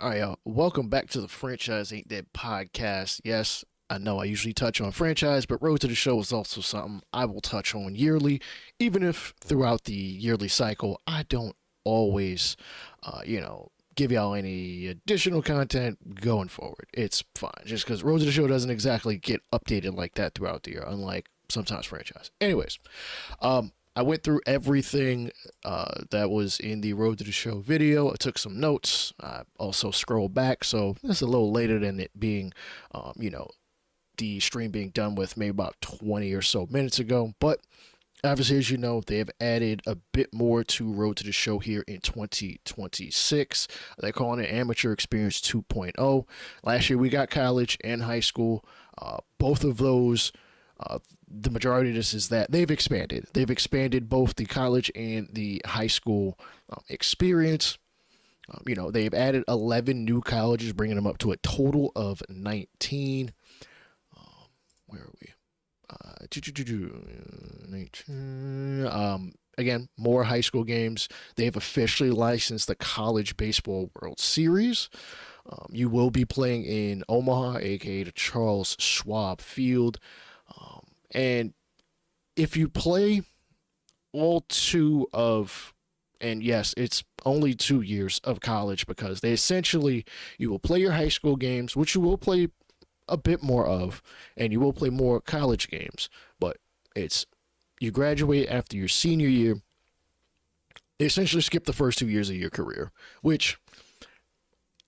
All right, y'all. Welcome back to the Franchise Ain't Dead podcast. Yes, I know I usually touch on franchise, but Road to the Show is also something I will touch on yearly, even if throughout the yearly cycle I don't always, give y'all any additional content going forward. It's fine, just because Road to the Show doesn't exactly get updated like that throughout the year, unlike sometimes franchise. Anyways, I went through everything that was in the Road to the Show video. I took some notes. I also scrolled back, so it's a little later than it being, the stream being done with maybe about 20 or so minutes ago. But obviously, as you know, they have added a bit more to Road to the Show here in 2026. They're calling it Amateur Experience 2.0. Last year, we got college and high school. Both of those the majority of this is that they've expanded. They've expanded both the college and the high school experience. They've added 11 new colleges, bringing them up to a total of 19. Where are we? 19. Again, more high school games. They have officially licensed the College Baseball World Series. You will be playing in Omaha, aka the Charles Schwab Field. And if you play all two of, and yes, it's only 2 years of college because they essentially, you will play your high school games, which you will play a bit more of, and you will play more college games, but you graduate after your senior year. They essentially skip the first 2 years of your career, which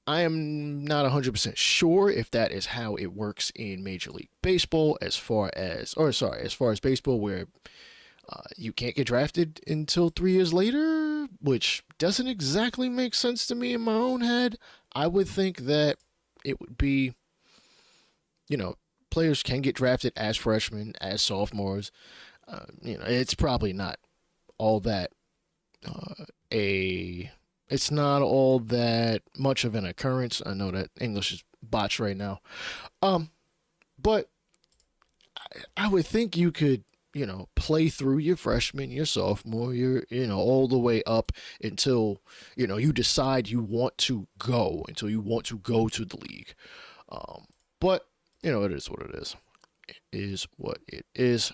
I am not 100% sure if that is how it works in Major League Baseball as far as baseball, where you can't get drafted until 3 years later, which doesn't exactly make sense to me in my own head. I would think that it would be, players can get drafted as freshmen, as sophomores. It's probably not all that it's not all that much of an occurrence. I know that English is botched right now. But I would think you could, play through your freshman, your sophomore, all the way up until, you decide you want to go, until you want to go to the league. But, it is what it is. It is what it is.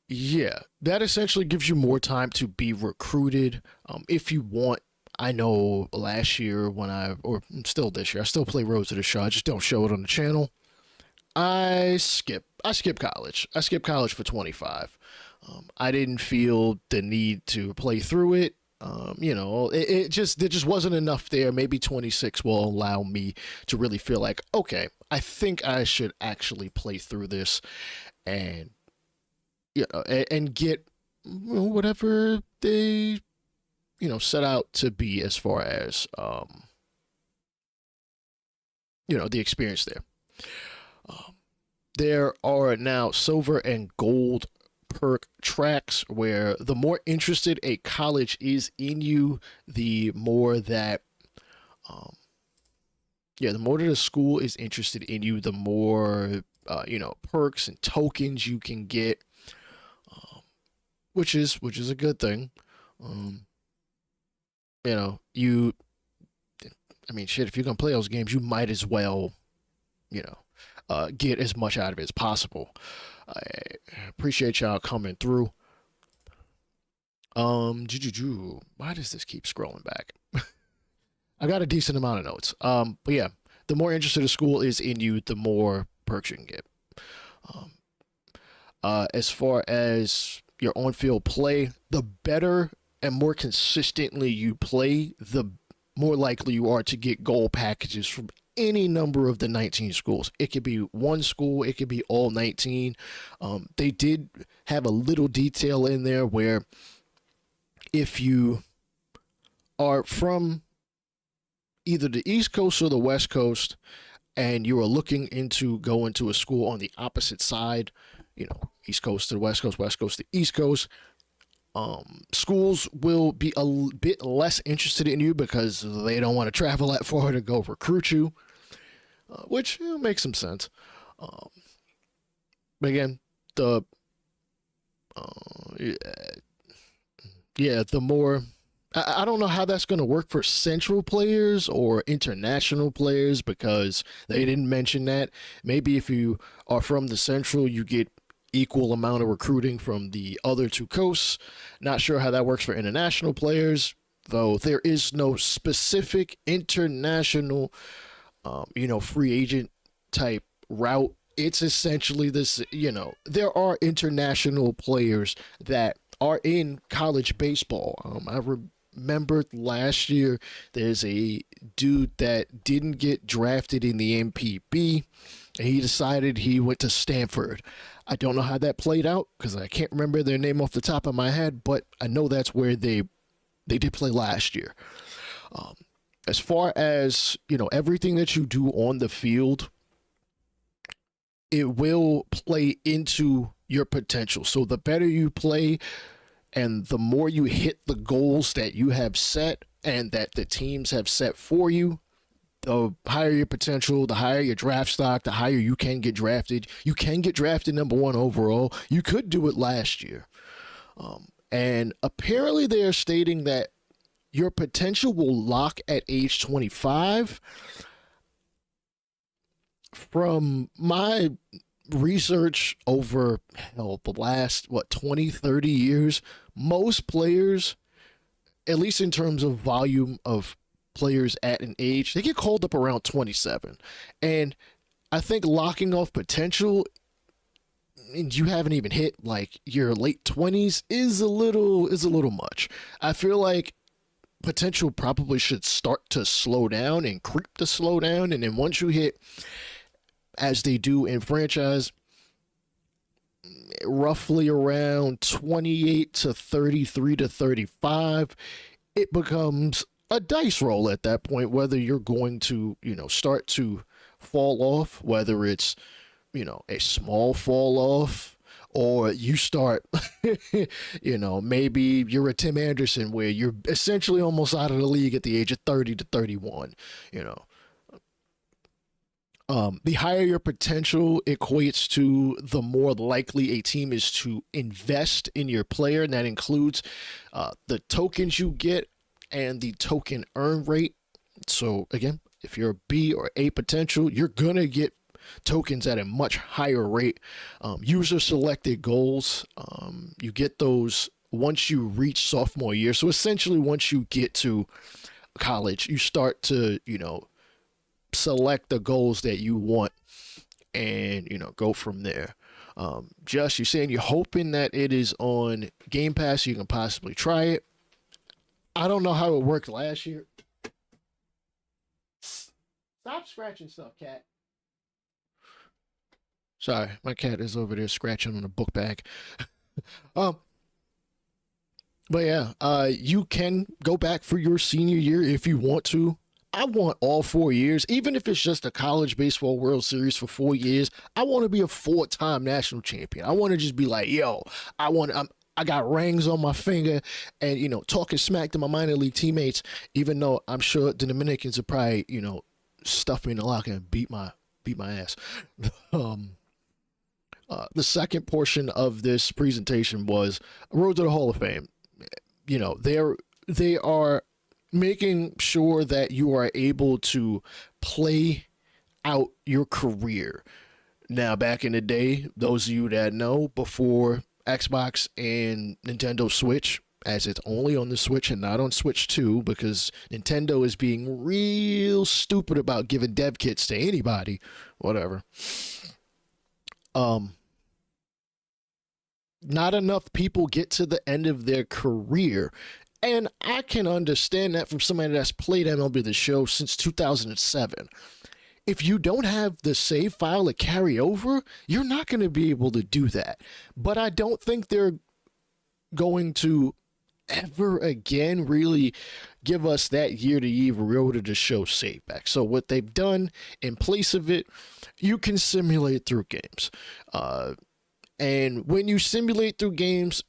Yeah, that essentially gives you more time to be recruited. If you want, I know last year or still this year, I still play Road to the Show. I just don't show it on the channel. I skip college. I skip college for 25. I didn't feel the need to play through it. There just wasn't enough there. Maybe 26 will allow me to really feel like, okay, I think I should actually play through this and and get whatever they set out to be as far as the experience there. There are now silver and gold perk tracks where the more interested a college is in you, the more that the more that a school is interested in you, the more perks and tokens you can get, which is a good thing. Shit, if you're gonna play those games, you might as well, get as much out of it as possible. I appreciate y'all coming through. Why does this keep scrolling back? I got a decent amount of notes. But yeah, the more interested a school is in you, the more perks you can get. As far as your on-field play, the better and more consistently you play, the more likely you are to get gold packages from any number of the 19 schools. It could be one school, it could be all 19. They did have a little detail in there where if you are from either the East Coast or the West Coast and you are looking into going to a school on the opposite side, East Coast to the West Coast, West Coast to the East Coast, schools will be a bit less interested in you because they don't want to travel that far to go recruit you, which makes some sense. But again, the more I don't know how that's going to work for Central players or international players because they didn't mention that. Maybe if you are from the Central, you get equal amount of recruiting from the other two coasts. Not sure how that works for international players, though there is no specific international, free agent type route. It's essentially this, there are international players that are in college baseball. I remember last year there's a dude that didn't get drafted in the MPB, and he decided he went to Stanford. I don't know how that played out because I can't remember their name off the top of my head, but I know that's where they did play last year. As far as, everything that you do on the field, it will play into your potential. So the better you play and the more you hit the goals that you have set and that the teams have set for you, the higher your potential, the higher your draft stock, the higher you can get drafted. You can get drafted number 1 overall. You could do it last year. And apparently they're stating that your potential will lock at age 25. From my research over the last 20, 30 years, most players, at least in terms of volume of players at an age, they get called up around 27. And I think locking off potential, and you haven't even hit like your late 20s, is a little much. I feel like potential probably should start to slow down and creep to slow down, and then once you hit, as they do in franchise, roughly around 28 to 33 to 35, it becomes a dice roll at that point, whether you're going to, start to fall off, whether it's, a small fall off, or you start, maybe you're a Tim Anderson where you're essentially almost out of the league at the age of 30 to 31, The higher your potential equates to the more likely a team is to invest in your player, and that includes the tokens you get and the token earn rate. So again, if you're a B or A potential, you're gonna get tokens at a much higher rate. User selected goals, you get those once you reach sophomore year. So essentially, once you get to college, you start to, select the goals that you want and, go from there. You're saying you're hoping that it is on Game Pass so you can possibly try it. I don't know how it worked last year. Stop scratching stuff, cat. Sorry, my cat is over there scratching on a book bag. But yeah, you can go back for your senior year if you want to. I want all 4 years, even if it's just a college baseball World Series for 4 years. I want to be a 4-time national champion. I want to just be like, yo, I got rings on my finger and, talking smack to my minor league teammates, even though I'm sure the Dominicans would probably, stuff me in the locker and beat my ass. The second portion of this presentation was Road to the Hall of Fame. They are making sure that you are able to play out your career. Now, back in the day, those of you that know, before Xbox and Nintendo Switch, as it's only on the Switch and not on Switch 2 because Nintendo is being real stupid about giving dev kits to anybody, whatever. Not enough people get to the end of their career. And I can understand that from somebody that's played MLB the Show since 2007. If you don't have the save file to carry over, you're not going to be able to do that. But I don't think they're going to ever again really give us that year-to-year Road to the Show save back. So what they've done in place of it, you can simulate through games. And when you simulate through games,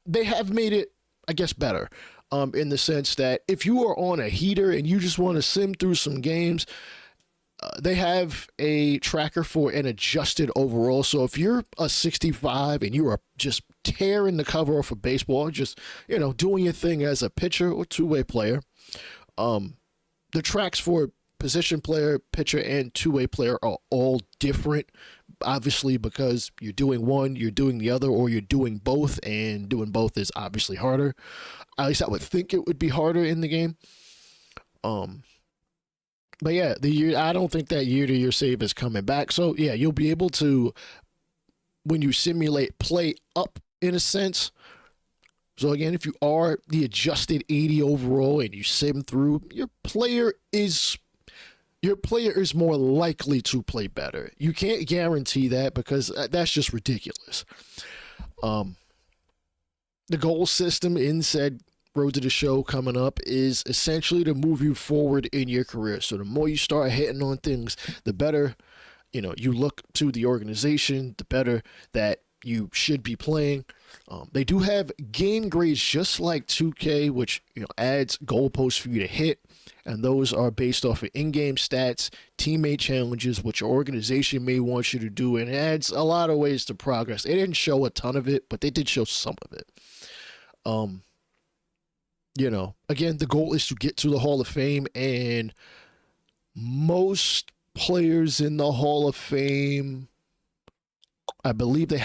they have made it, I guess, better. In the sense that if you are on a heater and you just want to sim through some games, They have a tracker for an adjusted overall. So if you're a 65 and you are just tearing the cover off of baseball, just, doing your thing as a pitcher or two-way player, the tracks for position player, pitcher, and two-way player are all different. Obviously, because you're doing one, you're doing the other, or you're doing both, and doing both is obviously harder. At least I would think it would be harder in the game. But yeah, I don't think that year-to-year save is coming back. So yeah, you'll be able to, when you simulate, play up in a sense. So again, if you are the adjusted 80 overall and you sim through, your player is more likely to play better. You can't guarantee that because that's just ridiculous. The goal system in said Road to the Show coming up is essentially to move you forward in your career. So the more you start hitting on things, the better, you look to the organization, the better that you should be playing. They do have game grades just like 2K, which adds goalposts for you to hit, and those are based off of in-game stats, teammate challenges, which your organization may want you to do, and it adds a lot of ways to progress. They didn't show a ton of it, but they did show some of it. Again, the goal is to get to the Hall of Fame, and most players in the Hall of Fame, I believe they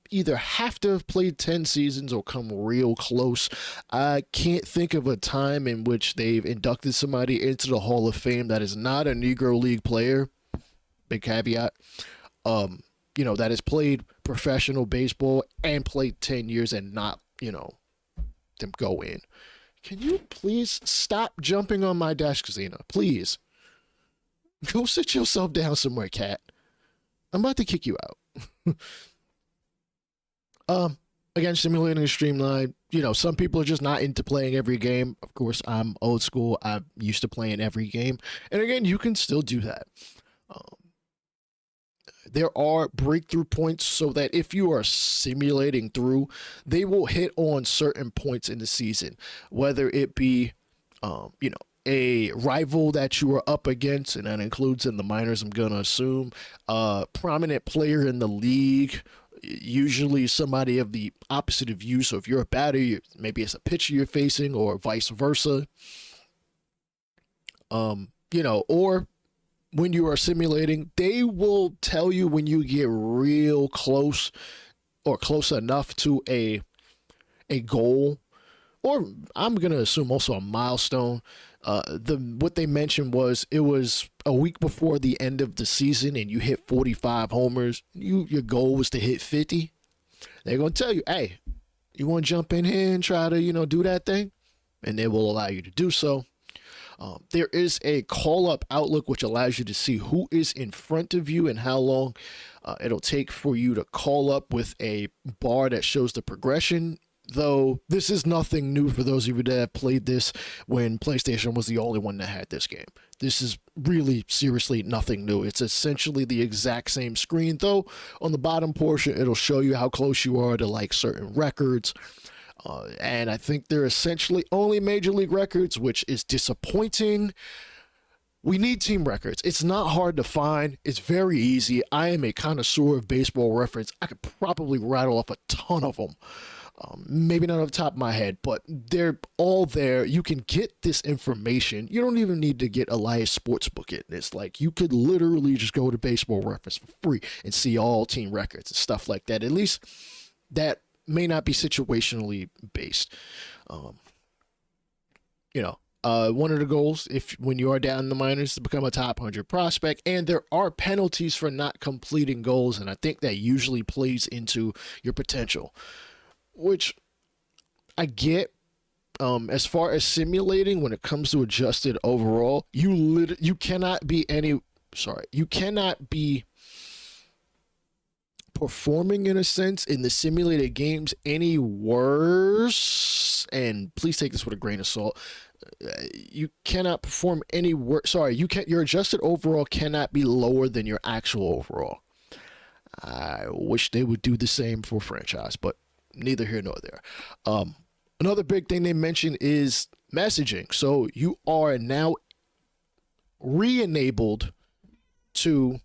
either have to have played 10 seasons or come real close. I can't think of a time in which they've inducted somebody into the Hall of Fame that is not a Negro League player. Big caveat. That has played professional baseball and played 10 years and not, them go in. Can you please stop jumping on my desk, Xena? Please. Go sit yourself down somewhere, cat. I'm about to kick you out. Again, simulating a streamline. Some people are just not into playing every game. Of course, I'm old school. I'm used to playing every game. And again, you can still do that. There are breakthrough points so that if you are simulating through, they will hit on certain points in the season, whether it be, a rival that you are up against, and that includes in the minors, I'm going to assume, a prominent player in the league, usually somebody of the opposite of you. So if you're a batter, maybe it's a pitcher you're facing, or vice versa. Or when you are simulating, they will tell you when you get real close or close enough to a goal, or I'm going to assume also a milestone. What they mentioned was it was a week before the end of the season and you hit 45 homers. Your goal was to hit 50. They're going to tell you, hey, you want to jump in here and try to, do that thing? And they will allow you to do so. There is a call-up outlook which allows you to see who is in front of you and how long it'll take for you to call up with a bar that shows the progression. Though this is nothing new for those of you that have played this when PlayStation was the only one that had this game. This is really seriously nothing new. It's essentially the exact same screen, though on the bottom portion it'll show you how close you are to like certain records. And I think they're essentially only Major League records, which is disappointing. We need team records. It's not hard to find. It's very easy. I am a connoisseur of baseball reference. I could probably rattle off a ton of them. Maybe not off the top of my head, but they're all there. You can get this information. You don't even need to get Elias Sportsbook it. It's like you could literally just go to Baseball Reference for free and see all team records and stuff like that. At least that may not be situationally based. One of the goals, when you are down in the minors, to become a top 100 prospect, and there are penalties for not completing goals, and I think that usually plays into your potential, which I get. As far as simulating, when it comes to adjusted overall, you cannot be performing in a sense in the simulated games any worse, and please take this with a grain of salt. You cannot perform any worse. Your adjusted overall cannot be lower than your actual overall. I wish they would do the same for franchise, but neither here nor there. Another big thing they mentioned is messaging. So you are now re-enabled to,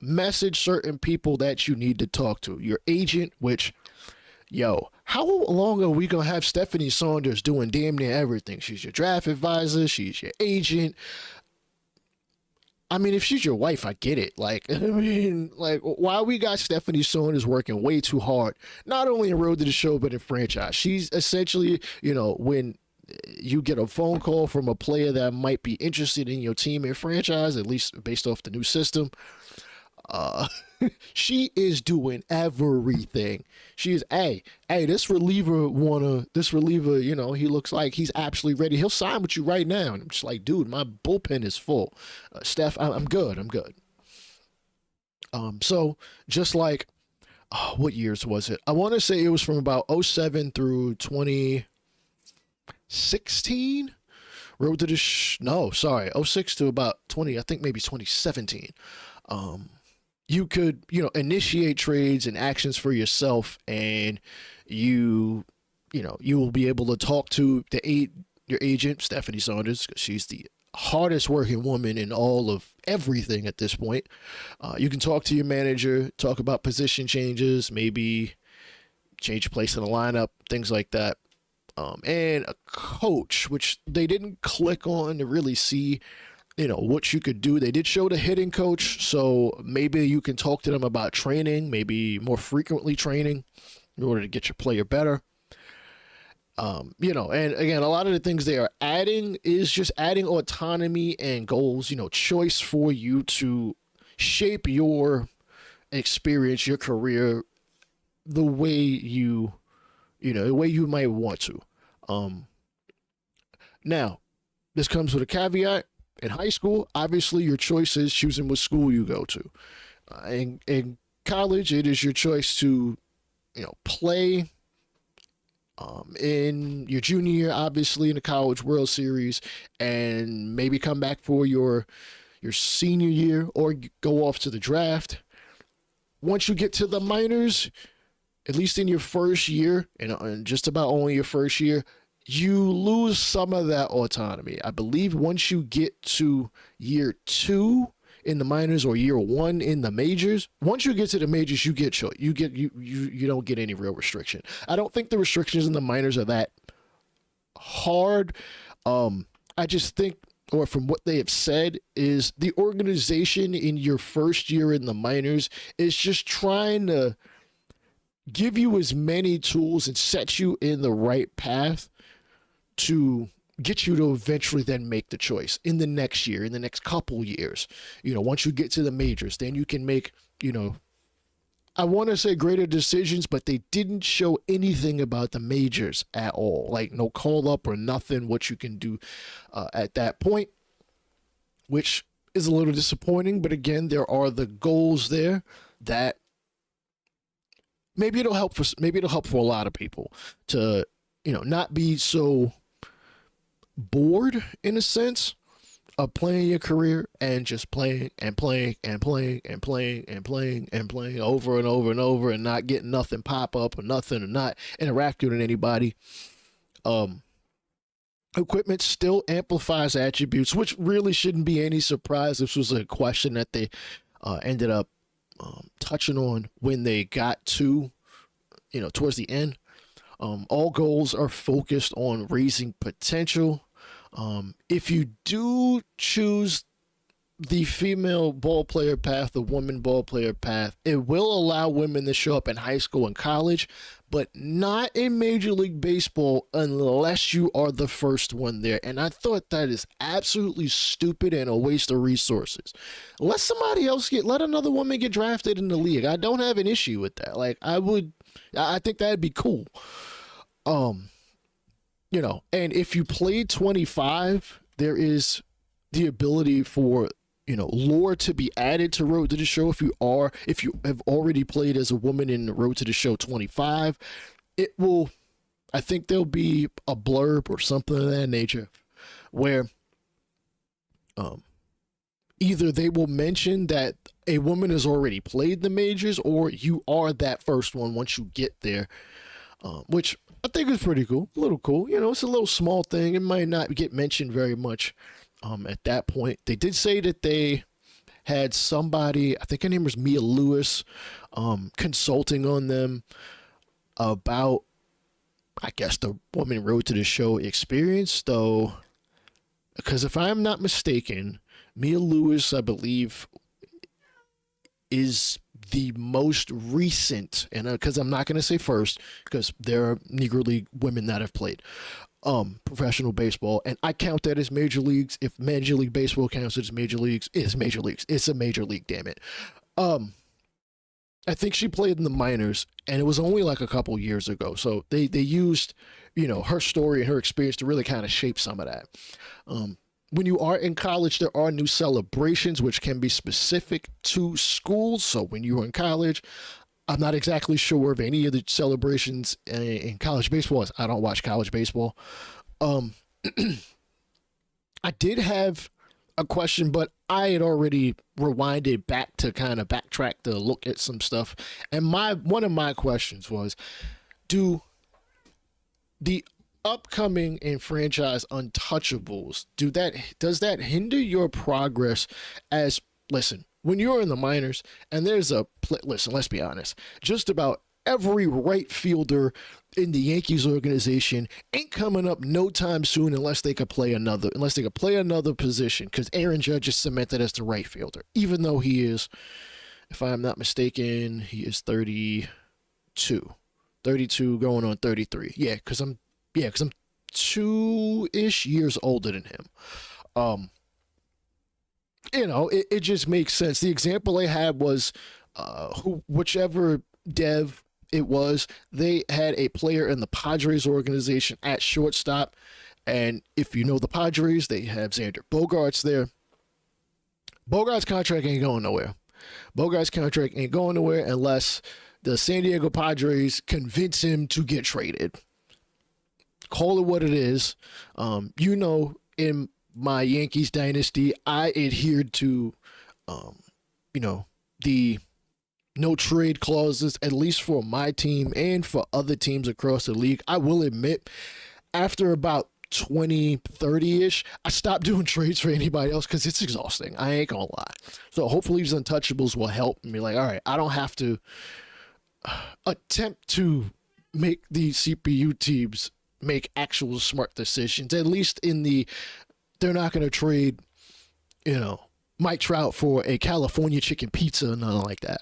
message certain people that you need to talk to. Your agent, which, how long are we going to have Stephanie Saunders doing damn near everything? She's your draft advisor. She's your agent. I mean, if she's your wife, I get it. Why we got Stephanie Saunders working way too hard, not only in Road to the Show, but in franchise. She's essentially, when you get a phone call from a player that might be interested in your team and franchise, at least based off the new system, she is doing everything. She is, hey, this reliever, he looks like he's absolutely ready. He'll sign with you right now. And I'm just like, dude, my bullpen is full. Steph, I'm good. So just like, what years was it? I want to say it was from about 07 through 2016. Road to the 06 to about 20, I think maybe 2017. You could, initiate trades and actions for yourself, and you will be able to talk to your agent, Stephanie Saunders, because she's the hardest working woman in all of everything at this point. You can talk to your manager, talk about position changes, maybe change your place in the lineup, things like that. And a coach, which they didn't click on to really see what you could do. They did show the hitting coach, so maybe you can talk to them about training, maybe more frequently training in order to get your player better. And again, a lot of the things they are adding is just adding autonomy and goals, choice for you to shape your experience, your career, the way you might want to. Now, this comes with a caveat. In high school, obviously, your choice is choosing what school you go to. In college, it is your choice to, play in your junior year, obviously, in the College World Series, and maybe come back for your senior year or go off to the draft. Once you get to the minors, at least in your first year, and just about only your first year, you lose some of that autonomy. I believe once you get to year 2 in the minors or year 1 in the majors, once you get to the majors, you don't get any real restriction. I don't think the restrictions in the minors are that hard. I just think, or from what they have said, is the organization in your first year in the minors is just trying to give you as many tools and set you in the right path to get you to eventually then make the choice in the next year, in the next couple years. Once you get to the majors, then you can make, I want to say greater decisions, but they didn't show anything about the majors at all. Like no call up or nothing, what you can do at that point, which is a little disappointing. But again, there are the goals there that maybe it'll help for a lot of people to, not be so bored in a sense of playing your career and just playing and playing and playing and playing and playing and playing over and over and over and not getting nothing pop up or nothing or not interacting with anybody. Equipment still amplifies attributes, which really shouldn't be any surprise. This was a question that they ended up touching on when they got to, towards the end. All goals are focused on raising potential. If you do choose the female ball player path, the woman ball player path, it will allow women to show up in high school and college, but not in Major League Baseball unless you are the first one there. And I thought that is absolutely stupid and a waste of resources. Let somebody else let another woman get drafted in the league. I don't have an issue with that. I think that'd be cool. And if you play 25, there is the ability for, lore to be added to Road to the Show. If you have already played as a woman in Road to the Show 25, I think there'll be a blurb or something of that nature where, either they will mention that a woman has already played the majors or you are that first one once you get there, which I think is pretty cool, a little cool. It's a little small thing. It might not get mentioned very much at that point. They did say that they had somebody, I think her name was Mia Lewis, consulting on them about, I guess, the Woman Road to the Show experience, though, because if I'm not mistaken, Mia Lewis, I believe, is the most recent, and because I'm not going to say first, because there are Negro League women that have played professional baseball, and I count that as major leagues. If Major League Baseball counts as major leagues, it's major leagues. It's a major league, damn it. I think she played in the minors, and it was only like a couple years ago. So they used, her story and her experience to really kind of shape some of that. When you are in college, there are new celebrations which can be specific to schools. So when you are in college, I'm not exactly sure of any of the celebrations in college baseball, as I don't watch college baseball. I did have a question, but I had already rewinded back to kind of backtrack to look at some stuff. And one of my questions was, do the upcoming and franchise untouchables, does that hinder your progress as, listen, when you're in the minors and there's listen, let's be honest, just about every right fielder in the Yankees organization ain't coming up no time soon unless they could play another position, because Aaron Judge is cemented as the right fielder, even though he is, if I'm not mistaken, he is 32 going on 33. Yeah, because I'm 2-ish years older than him. It just makes sense. The example I had was whichever dev it was, they had a player in the Padres organization at shortstop. And if you know the Padres, they have Xander Bogaerts there. Bogaerts' contract ain't going nowhere. Unless the San Diego Padres convince him to get traded. Call it what it is. In my Yankees dynasty, I adhered to, the no trade clauses, at least for my team and for other teams across the league. I will admit, after about 20-30-ish, I stopped doing trades for anybody else because it's exhausting. I ain't gonna lie. So hopefully these untouchables will help me. Like, all right, I don't have to attempt to make these CPU teams make actual smart decisions. At least they're not going to trade, Mike Trout for a California chicken pizza or nothing like that.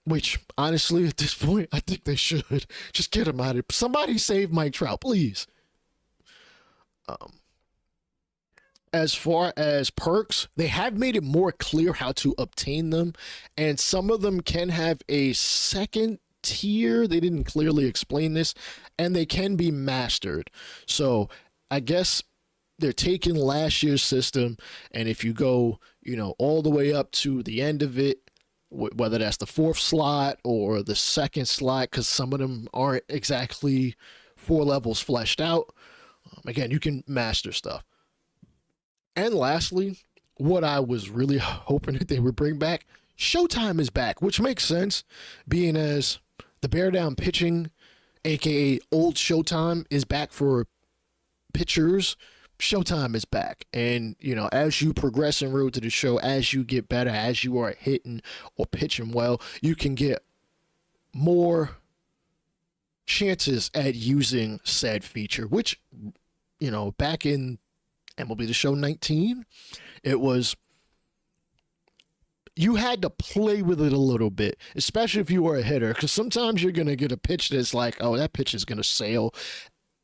Which, honestly, at this point, I think they should. Just get him out of it. Somebody save Mike Trout, please. As far as perks, they have made it more clear how to obtain them, and some of them can have a second tier. They didn't clearly explain this, and they can be mastered. So I guess they're taking last year's system, and if you go, all the way up to the end of it, whether that's the 4th slot or the 2nd slot, because some of them aren't exactly 4 levels fleshed out, again, you can master stuff. And lastly, what I was really hoping that they would bring back, Showtime is back, which makes sense, being as the bear down pitching, aka old Showtime, is back for pitchers. Showtime is back, and as you progress in Road to the Show, as you get better, as you are hitting or pitching well, you can get more chances at using said feature, which back in MLB the Show 19, it was, you had to play with it a little bit, especially if you were a hitter, because sometimes you're going to get a pitch that's like, oh, that pitch is going to sail.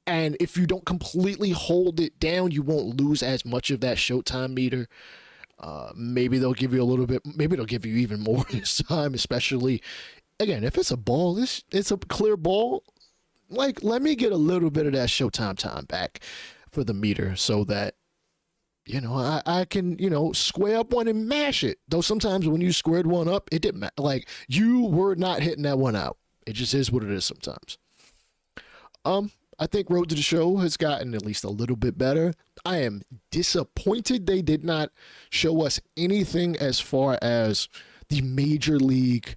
And if you don't completely hold it down, you won't lose as much of that Showtime meter. Maybe they'll give you a little bit, maybe they'll give you even more this time, especially, again, if it's a ball, it's a clear ball. Like, let me get a little bit of that Showtime time back for the meter so that, I can, square up one and mash it. Though sometimes when you squared one up, it didn't matter. Like, you were not hitting that one out. It just is what it is sometimes. I think Road to the Show has gotten at least a little bit better. I am disappointed they did not show us anything as far as the major league,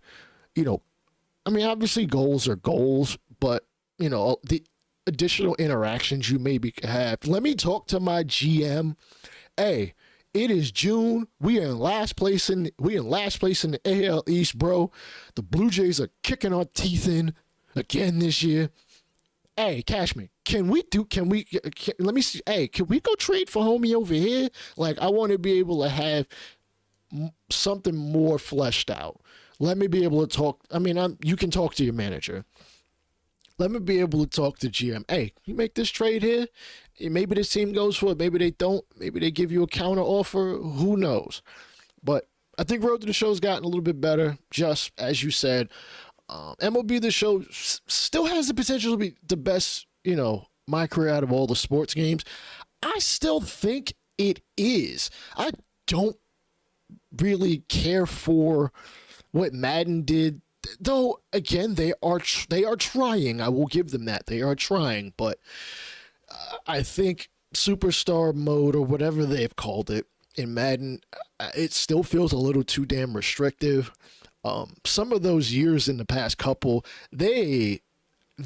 obviously goals are goals, but, the additional interactions you maybe have. Let me talk to my GM. Hey, It is June. We are in last place in the AL East, bro. The Blue Jays are kicking our teeth in again this year. Hey, Cashman, let me see. Hey, can we go trade for homie over here? Like, I want to be able to have something more fleshed out. Let me be able to talk. I mean, you can talk to your manager. Let me be able to talk to GM. Hey, you make this trade here. Maybe this team goes for it. Maybe they don't. Maybe they give you a counter offer. Who knows? But I think Road to the Show's gotten a little bit better. Just as you said, MLB the Show still has the potential to be the best, my career out of all the sports games. I still think it is. I don't really care for what Madden did. Though, again, they are trying. I will give them that. They are trying. But I think Superstar Mode, or whatever they've called it in Madden, it still feels a little too damn restrictive. Some of those years in the past couple, they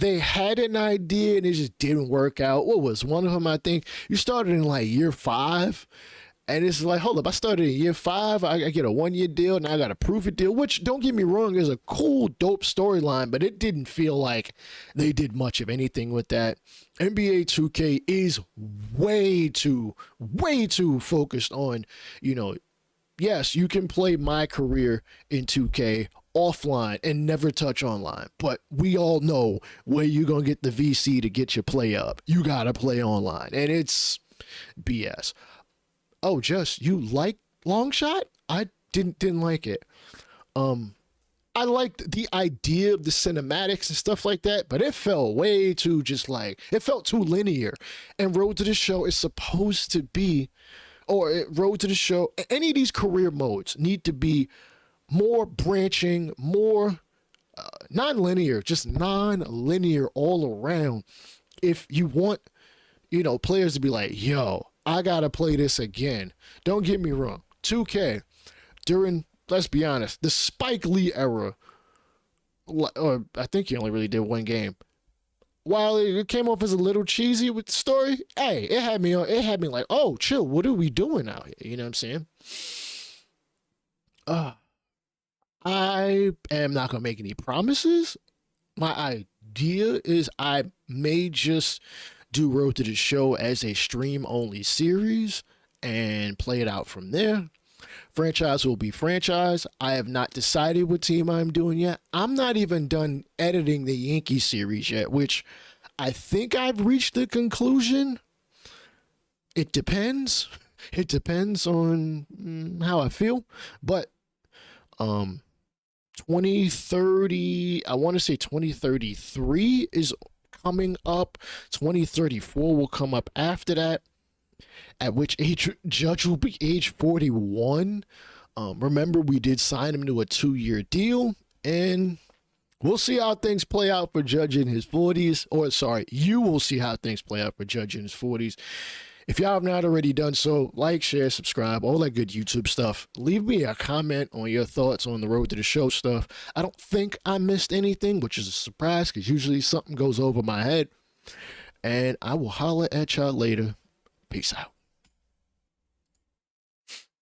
had an idea and it just didn't work out. What was one of them? I think you started in like year 5. And it's like, hold up, I started in year 5. I get a 1-year deal, and I got a prove-it deal, which, don't get me wrong, is a cool, dope storyline, but it didn't feel like they did much of anything with that. NBA 2K is way too focused on, yes, you can play my career in 2K offline and never touch online, but we all know where you're going to get the VC to get your play up. You got to play online, and it's BS. Oh, you like Long Shot? I didn't like it. I liked the idea of the cinematics and stuff like that, but it felt way too it felt too linear. And Road to the Show is supposed to be, Road to the Show, any of these career modes need to be more branching, more non-linear, just non-linear all around. If you want, players to be like, yo, I gotta play this again. Don't get me wrong. 2K, during, let's be honest, the Spike Lee era, or I think he only really did one game. While it came off as a little cheesy with the story, hey, it had me like, oh, chill, what are we doing out here? You know what I'm saying? I am not gonna make any promises. My idea is I may just do Road to the Show as a stream-only series and play it out from there. Franchise will be franchise. I have not decided what team I'm doing yet. I'm not even done editing the Yankee series yet, which I think I've reached the conclusion. It depends. It depends on how I feel. But 2030, I want to say 2033 is coming up. 2034 will come up after that, at which age Judge will be age 41. Remember, we did sign him to a 2-year deal, and we'll see how things play out for Judge in his 40s. Or, sorry, you will see how things play out for Judge in his 40s. If y'all have not already done so, like, share, subscribe, all that good YouTube stuff. Leave me a comment on your thoughts on the Road to the Show stuff. I don't think I missed anything, which is a surprise because usually something goes over my head. And I will holler at y'all later. Peace out.